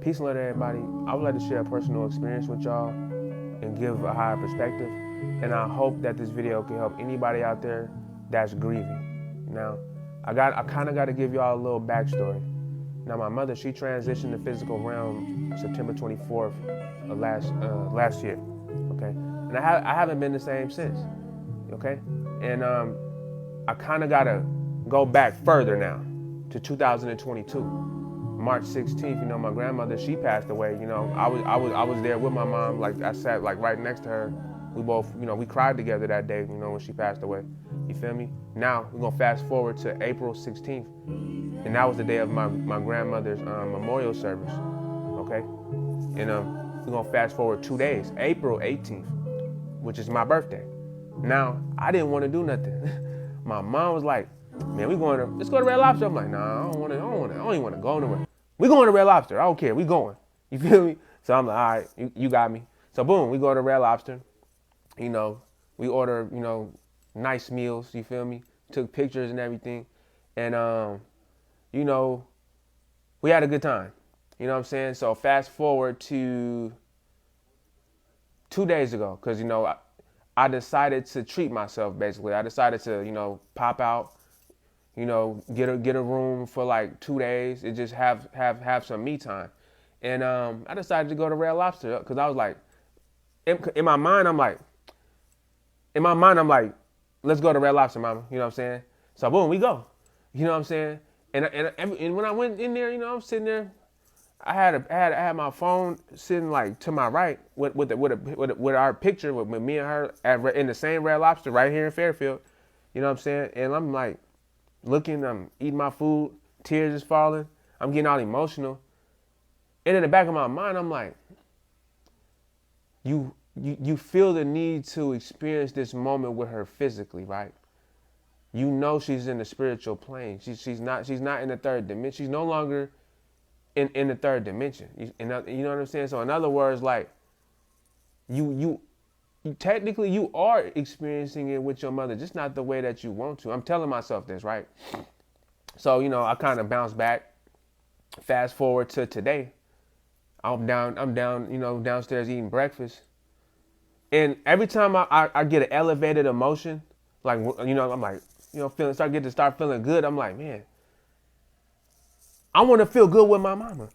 Peace and love to everybody. I would like to share a personal experience with y'all and give a higher perspective. And I hope that this video can help anybody out there that's grieving. Now, I kind of got to give y'all a little backstory. Now, my mother, she transitioned to physical realm September 24th of last year. Okay, and I haven't been the same since. Okay, and I kind of got to go back further now to 2022. March 16th, you know, my grandmother, she passed away. You know, I was there with my mom. Like, I sat like right next to her. We both, you know, we cried together that day, you know, when she passed away. You feel me? Now we're gonna fast forward to April 16th, and that was the day of my grandmother's memorial service. Okay, and we're gonna fast forward 2 days, April 18th, which is my birthday. Now I didn't want to do nothing. My mom was like, "Man, let's go to Red Lobster." I'm like, "Nah, I don't even want to go nowhere. We going to Red Lobster. I don't care. We going." You feel me? So I'm like, "All right, you got me." So boom, we go to Red Lobster. You know, we order, you know, nice meals. You feel me? Took pictures and everything, and you know, we had a good time. You know what I'm saying? So fast forward to 2 days ago, because, you know, I decided to treat myself. Basically, I decided to, you know, pop out. You know, get a room for like 2 days and just have some me time. And I decided to go to Red Lobster because I was like, in my mind, I'm like, let's go to Red Lobster, mama. You know what I'm saying? So boom, we go. You know what I'm saying? And when I went in there, you know, I'm sitting there. I had my phone sitting like to my right with our picture with me and her in the same Red Lobster right here in Fairfield. You know what I'm saying? And I'm like, looking, I'm eating my food, tears is falling, I'm getting all emotional. And in the back of my mind, I'm like, you feel the need to experience this moment with her physically, right? You know she's in the spiritual plane. She's not in the third dimension. She's no longer in the third dimension. You know what I'm saying? So in other words, like, you technically you are experiencing it with your mother, just not the way that you want to. I'm telling myself this, right? So, you know, I kind of bounced back. Fast forward to today. I'm down, you know, downstairs eating breakfast. And every time I get an elevated emotion, like, you know, I'm like, you know, start feeling good. I'm like, man, I want to feel good with my mama.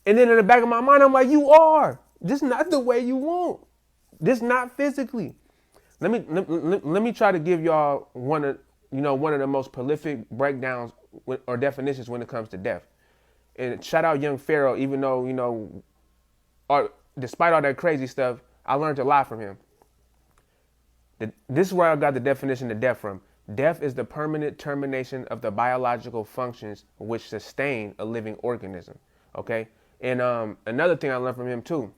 And then in the back of my mind, I'm like, you are. Just not the way you want. This not physically. Let me try to give y'all one of the most prolific breakdowns or definitions when it comes to death. And shout out young Pharaoh, even though, you know, despite all that crazy stuff, I learned a lot from him. This is where I got the definition of death from. Death is the permanent termination of the biological functions which sustain a living organism. Okay. And another thing I learned from him too.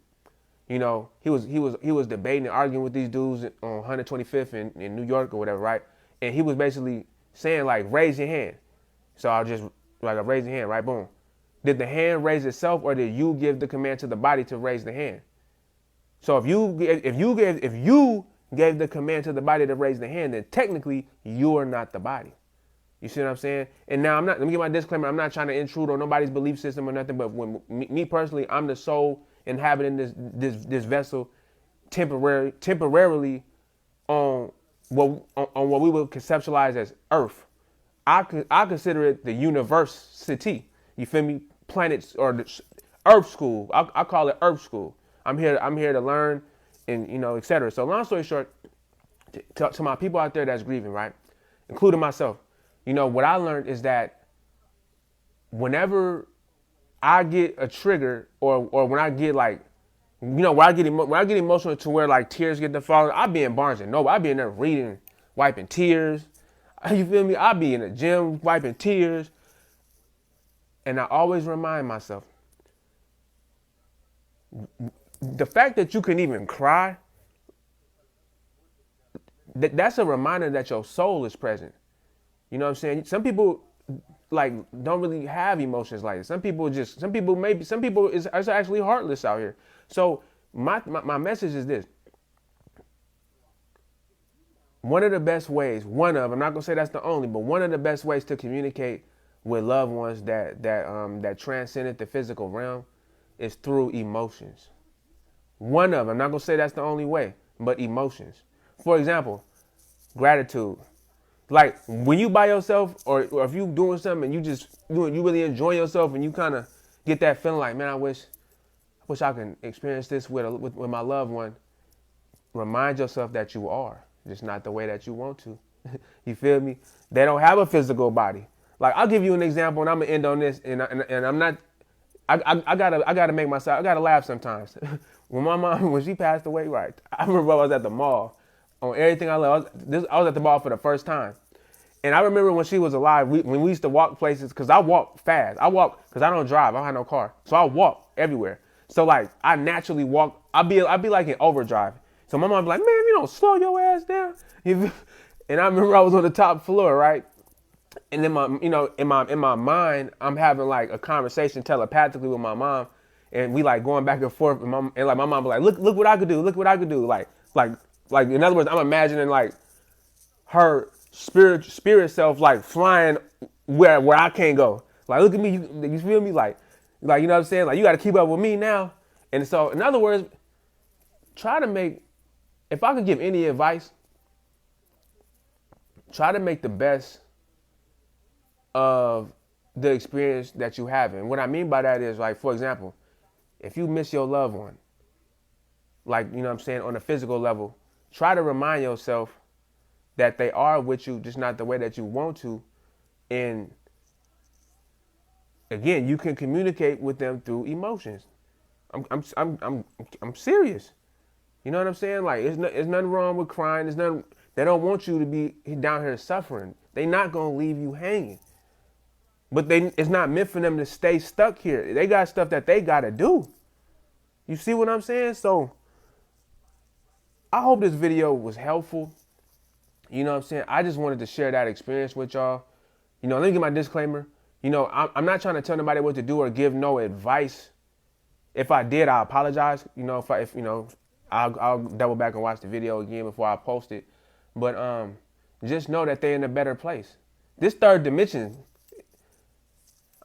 You know, he was debating and arguing with these dudes on 125th in New York or whatever, right? And he was basically saying, like, raise your hand. So I just raise your hand, right? Boom. Did the hand raise itself, or did you give the command to the body to raise the hand? So if you gave the command to the body to raise the hand, then technically you are not the body. You see what I'm saying? And now let me give my disclaimer. I'm not trying to intrude on nobody's belief system or nothing, but when me personally, I'm the soul inhabiting this vessel temporarily on what we would conceptualize as Earth. I consider it the university. You feel me? Planets or the Earth school. I call it Earth school. I'm here to learn, and, you know, etc. So long story short, to my people out there that's grieving, right, including myself, you know, what I learned is that whenever I get a trigger, or when I get, like, you know, when I get emotional to where, like, tears get to falling, I be in Barnes and Noble. I be in there reading, wiping tears. You feel me? I be in the gym wiping tears. And I always remind myself, the fact that you can even cry, that's a reminder that your soul is present. You know what I'm saying? Some people, like, don't really have emotions like this. Some people is actually heartless out here. So my message is this. One of the best ways, I'm not gonna say that's the only, but one of the best ways to communicate with loved ones that transcended the physical realm is through emotions. One of them, I'm not going to say that's the only way, but emotions. For example, gratitude. Like when you by yourself or if you doing something and you really enjoy yourself and you kind of get that feeling like, man, I wish I can experience this with my loved one. Remind yourself that you are, just not the way that you want to. You feel me? They don't have a physical body. Like I'll give you an example, and I'm gonna end on this. And I'm not. I gotta make myself. I gotta laugh sometimes. When my mom, when she passed away, right? I remember I was at the mall on everything I love. I was at the mall for the first time, and I remember when she was alive. When we used to walk places, cause I walk fast. I walk cause I don't drive. I don't have no car, so I walk everywhere. So like I naturally walk. I'll be like in overdrive. So my mom be like, man, you don't slow your ass down. And I remember I was on the top floor, right? And then in my mind, I'm having like a conversation telepathically with my mom, and we like going back and forth. And like my mom be like, look what I could do. Look what I could do. Like in other words, I'm imagining like her spirit self like flying where I can't go. Like look at me, you feel me? Like you know what I'm saying? Like you got to keep up with me now. And so in other words, try to make. If I could give any advice, try to make the best of the experience that you have. And what I mean by that is, like, for example, if you miss your loved one, like, you know what I'm saying, on a physical level, try to remind yourself that they are with you, just not the way that you want to. And again, you can communicate with them through emotions. I'm serious. You know what I'm saying? Like, there's nothing wrong with crying. They don't want you to be down here suffering. They're not going to leave you hanging. But it's not meant for them to stay stuck here. They got stuff that they got to do. You see what I'm saying? So I hope this video was helpful. You know what I'm saying? I just wanted to share that experience with y'all. You know, let me get my disclaimer. You know, I'm not trying to tell nobody what to do or give no advice. If I did, I apologize. You know, if you know, I'll double back and watch the video again before I post it. But just know that they're in a better place. This third dimension,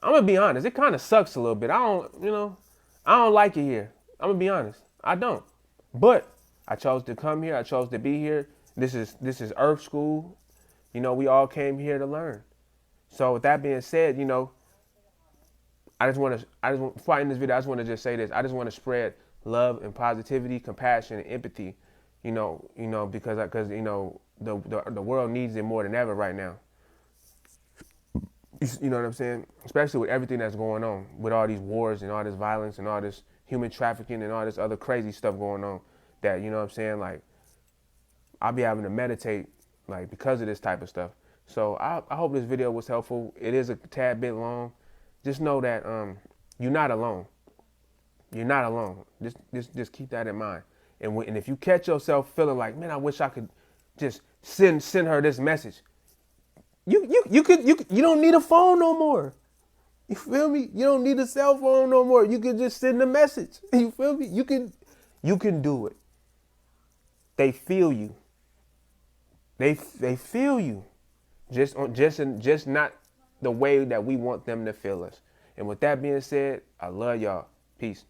I'm going to be honest, it kind of sucks a little bit. I don't like it here. I'm going to be honest. I don't. But I chose to come here. I chose to be here. This is Earth School. You know, we all came here to learn. So with that being said, you know, before I end this video, I just want to just say this. I just want to spread love and positivity, compassion and empathy, you know, because you know, the world needs it more than ever right now. You know what I'm saying? Especially with everything that's going on, with all these wars and all this violence and all this human trafficking and all this other crazy stuff going on, that, you know what I'm saying, like, I'll be having to meditate, like, because of this type of stuff. So I hope this video was helpful. It is a tad bit long. Just know that you're not alone. You're not alone. Just keep that in mind. And if you catch yourself feeling like, man, I wish I could just send her this message. You don't need a phone no more. You feel me? You don't need a cell phone no more. You can just send a message. You feel me? You can do it. They feel you. They feel you. Just not the way that we want them to feel us. And with that being said, I love y'all. Peace.